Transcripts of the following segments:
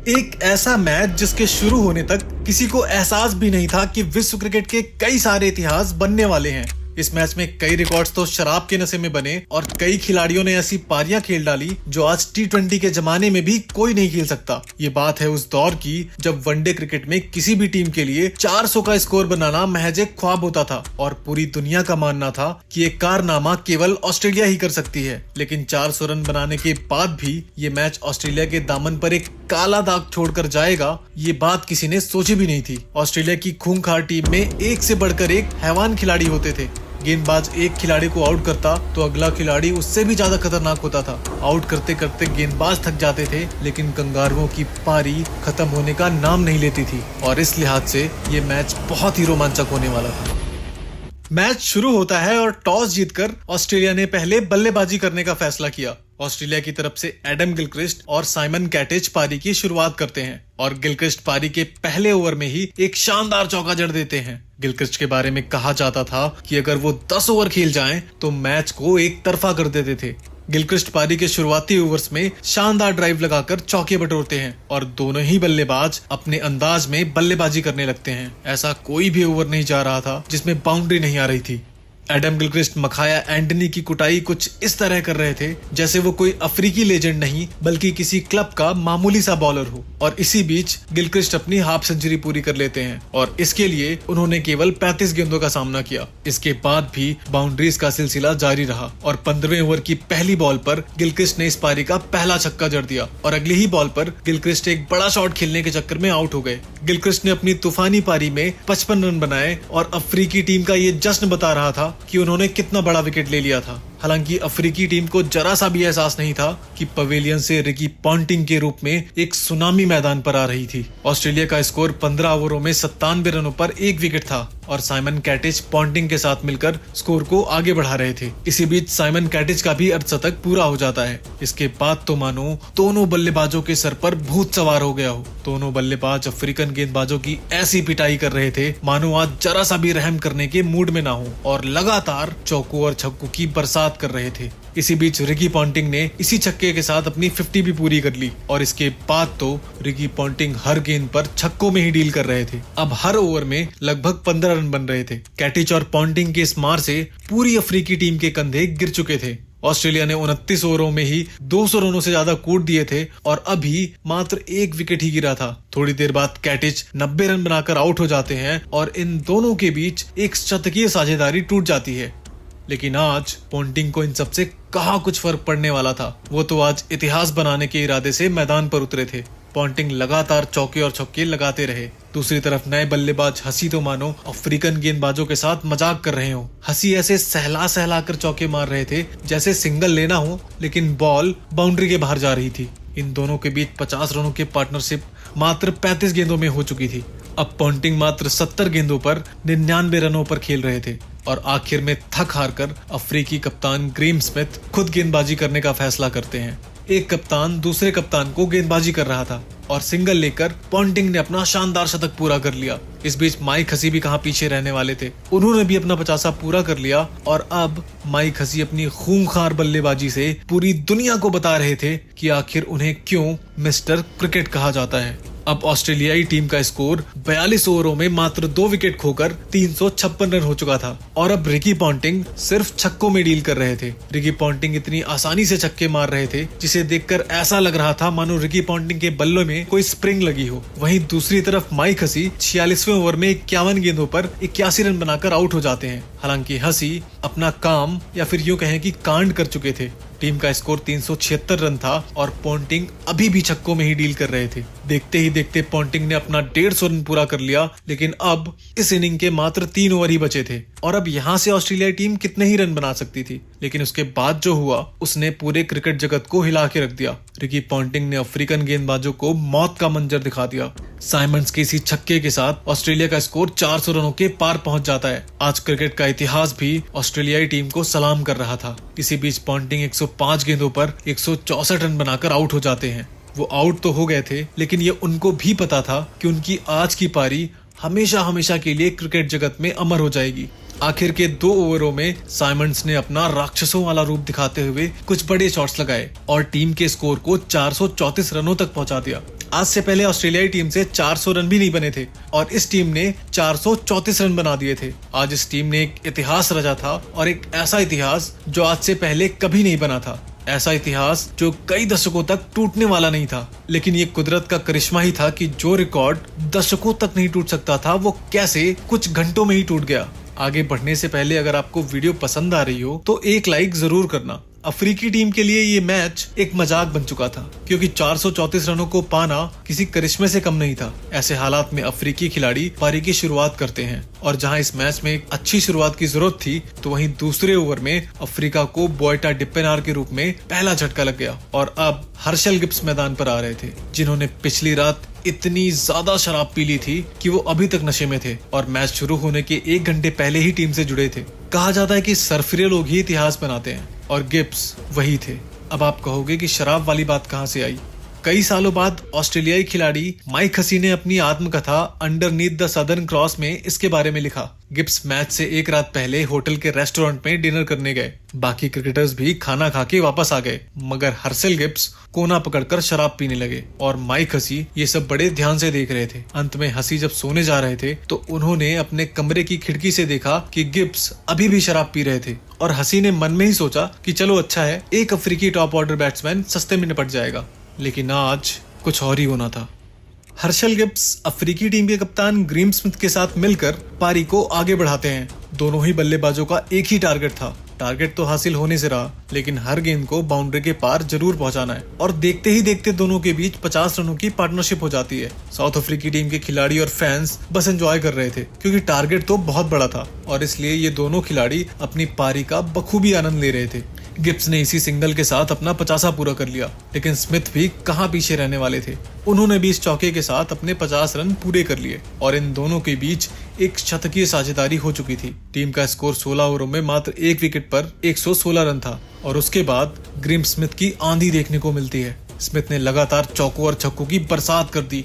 एक ऐसा मैच जिसके शुरू होने तक किसी को एहसास भी नहीं था कि विश्व क्रिकेट के कई सारे इतिहास बनने वाले हैं। इस मैच में कई रिकॉर्ड्स तो शराब के नशे में बने और कई खिलाड़ियों ने ऐसी पारियां खेल डाली जो आज T20 के जमाने में भी कोई नहीं खेल सकता। ये बात है उस दौर की जब वनडे क्रिकेट में किसी भी टीम के लिए 400 का स्कोर बनाना महज एक ख्वाब होता था और पूरी दुनिया का मानना था कि एक कारनामा केवल ऑस्ट्रेलिया ही कर सकती है। लेकिन 400 रन बनाने के बाद भी ये मैच ऑस्ट्रेलिया के दामन पर एक काला दाग छोड़कर जाएगा, ये बात किसी ने सोची भी नहीं थी। ऑस्ट्रेलिया की खूंखार टीम में एक से बढ़कर एक हैवान खिलाड़ी होते थे। गेंदबाज एक खिलाड़ी को आउट करता तो अगला खिलाड़ी उससे भी ज्यादा खतरनाक होता था। आउट करते करते गेंदबाज थक जाते थे, लेकिन कंगारुओं की पारी खत्म होने का नाम नहीं लेती थी और इस लिहाज से ये मैच बहुत ही रोमांचक होने वाला था। मैच शुरू होता है और टॉस जीतकर ऑस्ट्रेलिया ने पहले बल्लेबाजी करने का फैसला किया। ऑस्ट्रेलिया की तरफ से एडम गिलक्रिस्ट और साइमन कैटेज पारी की शुरुआत करते हैं और गिलक्रिस्ट पारी के पहले ओवर में ही एक शानदार चौका जड़ देते हैं। गिलक्रिस्ट के बारे में कहा जाता था कि अगर वो 10 ओवर खेल जाएं तो मैच को एक तरफा कर देते थे। गिलक्रिस्ट पारी के शुरुआती ओवर्स में शानदार ड्राइव लगाकर चौके बटोरते हैं और दोनों ही बल्लेबाज अपने अंदाज में बल्लेबाजी करने लगते हैं। ऐसा कोई भी ओवर नहीं जा रहा था जिसमें बाउंड्री नहीं आ रही थी। एडम गिलक्रिस्ट मखाया एंटनी की कुटाई कुछ इस तरह कर रहे थे जैसे वो कोई अफ्रीकी लेजेंड नहीं बल्कि किसी क्लब का मामूली सा बॉलर हो। और इसी बीच गिलक्रिस्ट अपनी हाफ सेंचुरी पूरी कर लेते हैं और इसके लिए उन्होंने केवल 35 गेंदों का सामना किया। इसके बाद भी बाउंड्रीज का सिलसिला जारी रहा और 15वें ओवर की पहली बॉल पर गिलक्रिस्ट ने इस पारी का पहला छक्का जड़ दिया और अगली ही बॉल पर गिलक्रिस्ट एक बड़ा शॉट खेलने के चक्कर में आउट हो गए। गिलक्रिस्ट ने अपनी तूफानी पारी में 55 रन बनाए और अफ्रीकी टीम का ये जश्न बता रहा था कि उन्होंने कितना बड़ा विकेट ले लिया था। हालांकि अफ्रीकी टीम को जरा सा भी एहसास नहीं था कि पवेलियन से रिकी पॉन्टिंग के रूप में एक सुनामी मैदान पर आ रही थी। ऑस्ट्रेलिया का स्कोर 15 ओवरों में 97 रनों पर एक विकेट था और साइमन कैटेज पॉन्टिंग के साथ मिलकर स्कोर को आगे बढ़ा रहे थे। इसी बीच साइमन कैटेज का भी अर्धशतक पूरा हो जाता है। इसके बाद तो मानो दोनों बल्लेबाजों के सर पर भूत सवार हो गया हो। दोनों बल्लेबाज अफ्रीकन गेंदबाजों की ऐसी पिटाई कर रहे थे मानो आज जरा सा भी रहम करने के मूड में ना हो और लगातार चौकों और छक्कों की बरसात कर रहे थे। इसी बीच रिकी पॉन्टिंग ने इसी छक्के के साथ अपनी 50 भी पूरी कर ली और इसके बाद तो रिकी पॉन्टिंग हर गेंद पर छक्कों में ही डील कर रहे थे। अब हर ओवर में लगभग 15 रन बन रहे थे। कैटिच और पॉन्टिंग के इस मार से पूरी अफ्रीकी टीम के कंधे गिर चुके थे। ऑस्ट्रेलिया ने 29 ओवरों में ही 200 रनों से ज्यादा कूट दिए थे और अभी मात्र एक विकेट ही गिरा था। थोड़ी देर बाद कैटिच 90 रन बनाकर आउट हो जाते हैं और इन दोनों के बीच एक शतकीय साझेदारी टूट जाती है। लेकिन आज पॉन्टिंग को इन सबसे कहाँ कुछ फर्क पड़ने वाला था। वो तो आज इतिहास बनाने के इरादे से मैदान पर उतरे थे। पॉन्टिंग लगातार चौके और छक्के लगाते रहे। दूसरी तरफ नए बल्लेबाज हसी तो मानो अफ्रीकन गेंदबाजों के साथ मजाक कर रहे हो। हसी ऐसे सहला सहला कर चौके मार रहे थे जैसे सिंगल लेना हो, लेकिन बॉल बाउंड्री के बाहर जा रही थी। इन दोनों के बीच 50 रनों की पार्टनरशिप मात्र 35 गेंदों में हो चुकी थी। अब पॉन्टिंग मात्र 70 गेंदों पर 99 रनों पर खेल रहे थे और आखिर में थक हार कर अफ्रीकी कप्तान ग्रेम स्मिथ खुद गेंदबाजी करने का फैसला करते हैं। एक कप्तान दूसरे कप्तान को गेंदबाजी कर रहा था और सिंगल लेकर पॉन्टिंग ने अपना शानदार शतक पूरा कर लिया। इस बीच माइक हसी भी कहां पीछे रहने वाले थे। उन्होंने भी अपना 50 पूरा कर लिया और अब माइक हसी अपनी खूंखार बल्लेबाजी से पूरी दुनिया को बता रहे थे कि आखिर उन्हें क्यों मिस्टर क्रिकेट कहा जाता है। अब ऑस्ट्रेलियाई टीम का स्कोर 42 ओवरों में मात्र 2 विकेट खोकर 356 रन हो चुका था और अब रिकी पॉन्टिंग सिर्फ छक्कों में डील कर रहे थे। रिकी पॉन्टिंग इतनी आसानी से छक्के मार रहे थे जिसे देखकर ऐसा लग रहा था मानो रिकी पॉन्टिंग के बल्लों में कोई स्प्रिंग लगी हो। वहीं दूसरी तरफ माइक हसी 46वें ओवर में 51 गेंदों पर 81 रन बनाकर आउट हो जाते हैं। हालांकि हसी अपना काम या फिर यूं कहें कि कांड कर चुके थे। टीम का स्कोर 376 रन था और पॉन्टिंग अभी भी छक्कों में ही डील कर रहे थे। देखते ही देखते पॉन्टिंग ने अपना 150 रन पूरा कर लिया, लेकिन अब इस इनिंग के मात्र 3 ओवर ही बचे थे और अब यहाँ से ऑस्ट्रेलियाई टीम कितने ही रन बना सकती थी। लेकिन उसके बाद जो हुआ उसने पूरे क्रिकेट जगत को हिला के रख दिया। रिकी पॉन्टिंग ने अफ्रीकन गेंदबाजों को मौत का मंजर दिखा दिया। साइमंड्स के इसी छक्के के साथ ऑस्ट्रेलिया का स्कोर 400 रनों के पार पहुंच जाता है। आज क्रिकेट का इतिहास भी ऑस्ट्रेलियाई टीम को सलाम कर रहा था। इसी बीच पॉन्टिंग 105 गेंदों पर 164 रन बनाकर आउट हो जाते हैं। वो आउट तो हो गए थे, लेकिन ये उनको भी पता था कि उनकी आज की पारी हमेशा हमेशा के लिए क्रिकेट जगत में अमर हो जाएगी। आखिर के 2 ओवरों में साइमंड्स ने अपना राक्षसों वाला रूप दिखाते हुए कुछ बड़े शॉट्स लगाए और टीम के स्कोर को 434 रनों तक पहुंचा दिया। आज से पहले ऑस्ट्रेलियाई टीम से 400 रन भी नहीं बने थे और इस टीम ने 434 रन बना दिए थे। आज इस टीम ने एक इतिहास रचा था और एक ऐसा इतिहास जो आज से पहले कभी नहीं बना था। ऐसा इतिहास जो कई दशकों तक टूटने वाला नहीं था। लेकिन ये कुदरत का करिश्मा ही था कि जो रिकॉर्ड दशकों तक नहीं टूट सकता था वो कैसे कुछ घंटों में ही टूट गया। आगे बढ़ने से पहले अगर आपको वीडियो पसंद आ रही हो तो एक लाइक जरूर करना। अफ्रीकी टीम के लिए ये मैच एक मजाक बन चुका था क्योंकि 434 रनों को पाना किसी करिश्मे से कम नहीं था। ऐसे हालात में अफ्रीकी खिलाड़ी पारी की शुरुआत करते हैं और जहां इस मैच में एक अच्छी शुरुआत की जरूरत थी तो वहीं दूसरे ओवर में अफ्रीका को बोयटा डिपेनार के रूप में पहला झटका लग गया और अब हर्षल गिब्स मैदान पर आ रहे थे, जिन्होंने पिछली रात इतनी ज्यादा शराब पी ली थी कि वो अभी तक नशे में थे और मैच शुरू होने के 1 घंटे पहले ही टीम से जुड़े थे। कहा जाता है कि सरफिरे लोग ही इतिहास बनाते हैं और गिब्स वही थे। अब आप कहोगे कि शराब वाली बात कहां से आई। कई सालों बाद ऑस्ट्रेलियाई खिलाड़ी माइक हसी ने अपनी आत्मकथा अंडरनीथ द सदर्न क्रॉस में इसके बारे में लिखा। गिब्स मैच से एक रात पहले होटल के रेस्टोरेंट में डिनर करने गए। बाकी क्रिकेटर्स भी खाना खा के वापस आ गए, मगर हर्षल गिब्स कोना पकड़कर शराब पीने लगे और माइक हसी ये सब बड़े ध्यान से देख रहे थे। अंत में हसी जब सोने जा रहे थे तो उन्होंने अपने कमरे की खिड़की से देखा कि गिब्स अभी भी शराब पी रहे थे और हसी ने मन में ही सोचा कि चलो अच्छा है, एक अफ्रीकी टॉप ऑर्डर बैट्समैन सस्ते में निपट जाएगा। लेकिन आज कुछ और ही होना था। हर्षल गिब्स अफ्रीकी टीम के कप्तान ग्रीम स्मिथ के साथ मिलकर पारी को आगे बढ़ाते हैं। दोनों ही बल्लेबाजों का एक ही टारगेट था। टारगेट तो हासिल होने से रहा, लेकिन हर गेंद को बाउंड्री के पार जरूर पहुंचाना है और देखते ही देखते दोनों के बीच 50 रनों की पार्टनरशिप हो जाती है। साउथ अफ्रीकी टीम के खिलाड़ी और फैंस बस एंजॉय कर रहे थे क्योंकि टारगेट तो बहुत बड़ा था और इसलिए ये दोनों खिलाड़ी अपनी पारी का बखूबी आनंद ले रहे थे। गिब्स ने इसी सिंगल के साथ अपना 50 पूरा कर लिया, लेकिन स्मिथ भी कहां पीछे रहने वाले थे। उन्होंने भी इस चौके के साथ अपने 50 रन पूरे कर लिए और इन दोनों के बीच एक शतकीय साझेदारी हो चुकी थी। टीम का स्कोर 16 ओवरों में मात्र 1 विकेट पर 116 रन था और उसके बाद ग्रीम स्मिथ की आंधी देखने को मिलती है। स्मिथ ने लगातार चौकों और छक्कों की बरसात कर दी।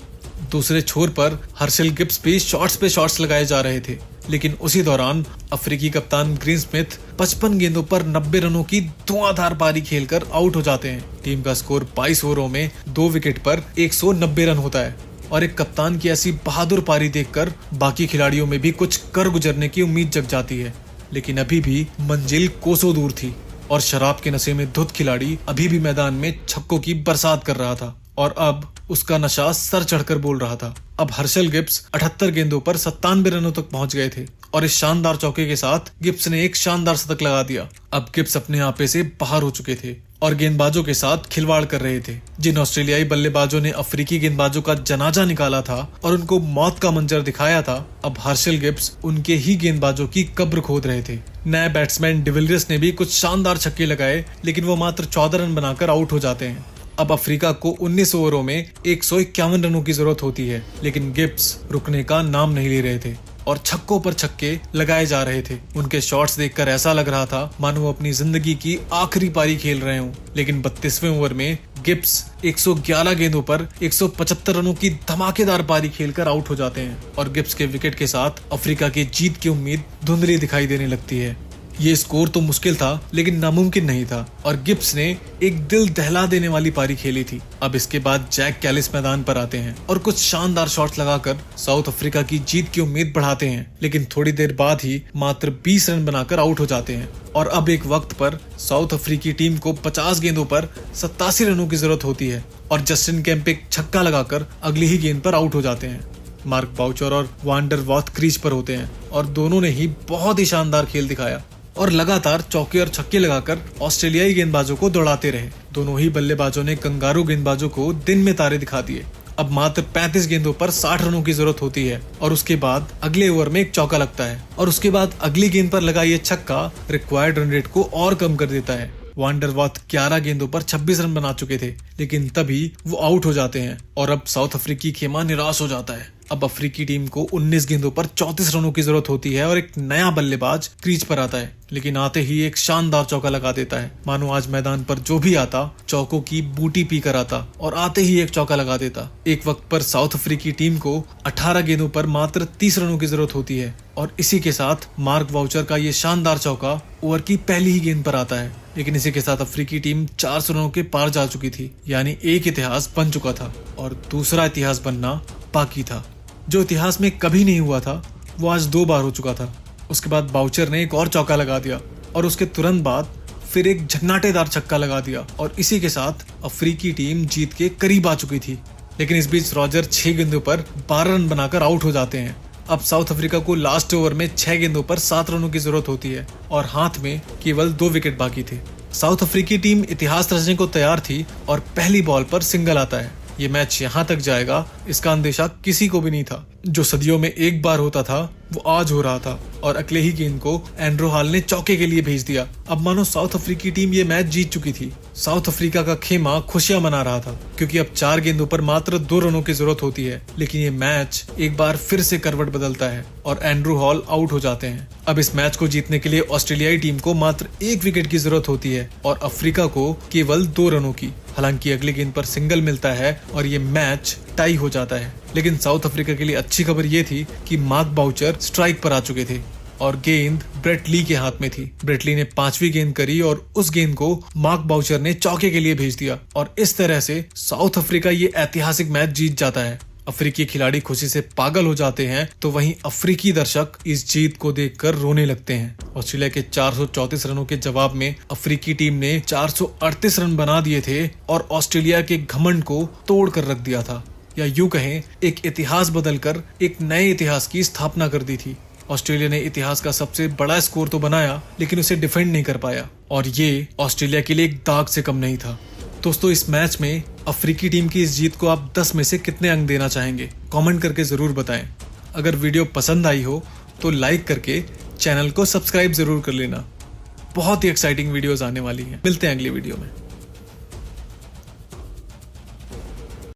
दूसरे छोर पर हर्षल गिब्स भी शॉट्स पे शॉट्स लगाए जा रहे थे, लेकिन उसी दौरान अफ्रीकी कप्तान ग्रीम स्मिथ 55 गेंदों पर 90 रनों की धुआंधार पारी खेलकर आउट हो जाते हैं। टीम का स्कोर 22 ओवरों में 2 विकेट पर 190 रन होता है और एक कप्तान की ऐसी बहादुर पारी देखकर बाकी खिलाड़ियों में भी कुछ कर गुजरने की उम्मीद जग जाती है। लेकिन अभी भी मंजिल कोसों दूर थी और शराब के नशे में धुत खिलाड़ी अभी भी मैदान में छक्कों की बरसात कर रहा था और अब उसका नशा सर चढ़कर बोल रहा था। अब हर्षल गिब्स 78 गेंदों पर 97 रनों तक पहुंच गए थे और इस शानदार चौके के साथ गिब्स ने एक शानदार शतक लगा दिया। अब गिब्स अपने आपे से बाहर हो चुके थे और गेंदबाजों के साथ खिलवाड़ कर रहे थे। जिन ऑस्ट्रेलियाई बल्लेबाजों ने अफ्रीकी गेंदबाजों का जनाजा निकाला था और उनको मौत का मंजर दिखाया था, अब हर्षल गिब्स उनके ही गेंदबाजों की कब्र खोद रहे थे। नए बैट्समैन डिविलियर्स ने भी कुछ शानदार छक्के लगाए, लेकिन वो मात्र 14 रन बनाकर आउट हो जाते हैं। अब अफ्रीका को 19 ओवरों में 151 रनों की जरूरत होती है, लेकिन गिब्स रुकने का नाम नहीं ले रहे थे और छक्कों पर छक्के लगाए जा रहे थे। उनके शॉट्स देखकर ऐसा लग रहा था मानो वो अपनी जिंदगी की आखिरी पारी खेल रहे हों। लेकिन 32वें ओवर में गिब्स 111 गेंदों पर 175 रनों की धमाकेदार पारी खेलकर आउट हो जाते हैं और गिब्स के विकेट के साथ अफ्रीका की जीत की उम्मीद धुंधली दिखाई देने लगती है। ये स्कोर तो मुश्किल था लेकिन नामुमकिन नहीं था और गिब्स ने एक दिल दहला देने वाली पारी खेली थी। अब इसके बाद जैक कैलिस मैदान पर आते हैं और कुछ शानदार शॉट्स लगाकर साउथ अफ्रीका की जीत की उम्मीद बढ़ाते हैं, लेकिन थोड़ी देर बाद ही मात्र 20 रन बनाकर आउट हो जाते हैं और अब एक वक्त पर साउथ अफ्रीकी टीम को 50 गेंदों पर 87 रनों की जरूरत होती है और जस्टिन केम्प एक छक्का लगाकर अगली ही गेंद पर आउट हो जाते हैं। मार्क बाउचर और वांडर वॉथ क्रीज पर होते हैं और दोनों ने ही बहुत ही शानदार खेल दिखाया और लगातार चौके और छक्के लगाकर ऑस्ट्रेलियाई गेंदबाजों को दौड़ाते रहे। दोनों ही बल्लेबाजों ने कंगारू गेंदबाजों को दिन में तारे दिखा दिए। अब मात्र 35 गेंदों पर 60 रनों की जरूरत होती है और उसके बाद अगले ओवर में एक चौका लगता है और उसके बाद अगली गेंद पर लगा ये छक्का रिक्वायर्ड रन रेट को और कम कर देता है। वांडरवॉथ 11 गेंदों पर 26 रन बना चुके थे, लेकिन तभी वो आउट हो जाते हैं और अब साउथ अफ्रीकी खेमा निराश हो जाता है। अब अफ्रीकी टीम को 19 गेंदों पर 34 रनों की जरूरत होती है और एक नया बल्लेबाज क्रीज पर आता है, लेकिन आते ही एक शानदार चौका लगा देता है। मानो आज मैदान पर जो भी आता चौकों की बूटी पी कर आता और आते ही एक चौका लगा देता। एक वक्त पर साउथ अफ्रीकी टीम को 18 गेंदों पर मात्र 30 रनों की जरूरत होती है और इसी के साथ मार्क वाउचर का ये शानदार चौका ओवर की पहली ही गेंद पर आता है। लेकिन इसी के साथ अफ्रीकी टीम 400 रनों के पार जा चुकी थी, यानी एक इतिहास बन चुका था और दूसरा इतिहास बनना बाकी था। जो इतिहास में कभी नहीं हुआ था वो आज 2 बार हो चुका था। उसके बाद बाउचर ने एक और चौका लगा दिया और उसके तुरंत बाद फिर एक झन्नाटेदार छक्का लगा दिया और इसी के साथ अफ्रीकी टीम जीत के करीब आ चुकी थी। लेकिन इस बीच रॉजर 6 गेंदों पर 12 रन बनाकर आउट हो जाते हैं। अब साउथ अफ्रीका को लास्ट ओवर में 6 गेंदों पर 7 रनों की जरूरत होती है और हाथ में केवल 2 विकेट बाकी थे। साउथ अफ्रीकी टीम इतिहास रचने को तैयार थी और पहली बॉल पर सिंगल आता है। ये मैच यहाँ तक जाएगा इसका अंदेशा किसी को भी नहीं था। जो सदियों में एक बार होता था वो आज हो रहा था और अगले ही गेंद को एंड्रो हॉल ने चौके के लिए भेज दिया। अब मानो साउथ अफ्रीकी टीम ये मैच जीत चुकी थी। साउथ अफ्रीका का खेमा खुशियां मना रहा था क्योंकि अब 4 गेंदों पर मात्र 2 रनों की जरूरत होती है। लेकिन ये मैच एक बार फिर से करवट बदलता है और एंड्रू हॉल आउट हो जाते हैं। अब इस मैच को जीतने के लिए ऑस्ट्रेलियाई टीम को मात्र 1 विकेट की जरूरत होती है और अफ्रीका को केवल 2 रनों की। हालांकि अगली गेंद पर सिंगल मिलता है और ये मैच टाई हो जाता है। लेकिन साउथ अफ्रीका के लिए अच्छी खबर ये थी कि मार्क बाउचर स्ट्राइक पर आ चुके थे और गेंद ब्रेट ली के हाथ में थी। ब्रेट ली ने 5वीं गेंद करी और उस गेंद को मार्क बाउचर ने चौके के लिए भेज दिया और इस तरह से साउथ अफ्रीका ये ऐतिहासिक मैच जीत जाता है। अफ्रीकी खिलाड़ी खुशी से पागल हो जाते हैं तो वहीं अफ्रीकी दर्शक इस जीत को देखकर रोने लगते हैं। ऑस्ट्रेलिया के 434 रनों के जवाब में अफ्रीकी टीम ने 438 रन बना दिए थे और ऑस्ट्रेलिया के घमंड को तोड़ कर रख दिया था, या यूं कहें एक इतिहास बदलकर एक नए इतिहास की स्थापना कर दी थी। ऑस्ट्रेलिया ने इतिहास का सबसे बड़ा स्कोर तो बनाया लेकिन उसे डिफेंड नहीं कर पाया और ये ऑस्ट्रेलिया के लिए एक दाग से कम नहीं था। दोस्तों, इस मैच में अफ्रीकी टीम की इस जीत को आप 10 में से कितने अंक देना चाहेंगे? कमेंट करके जरूर बताएं। अगर वीडियो पसंद आई हो तो लाइक करके चैनल को सब्सक्राइब जरूर कर लेना। बहुत ही एक्साइटिंग वीडियोस आने वाली हैं। मिलते हैं अगली वीडियो में।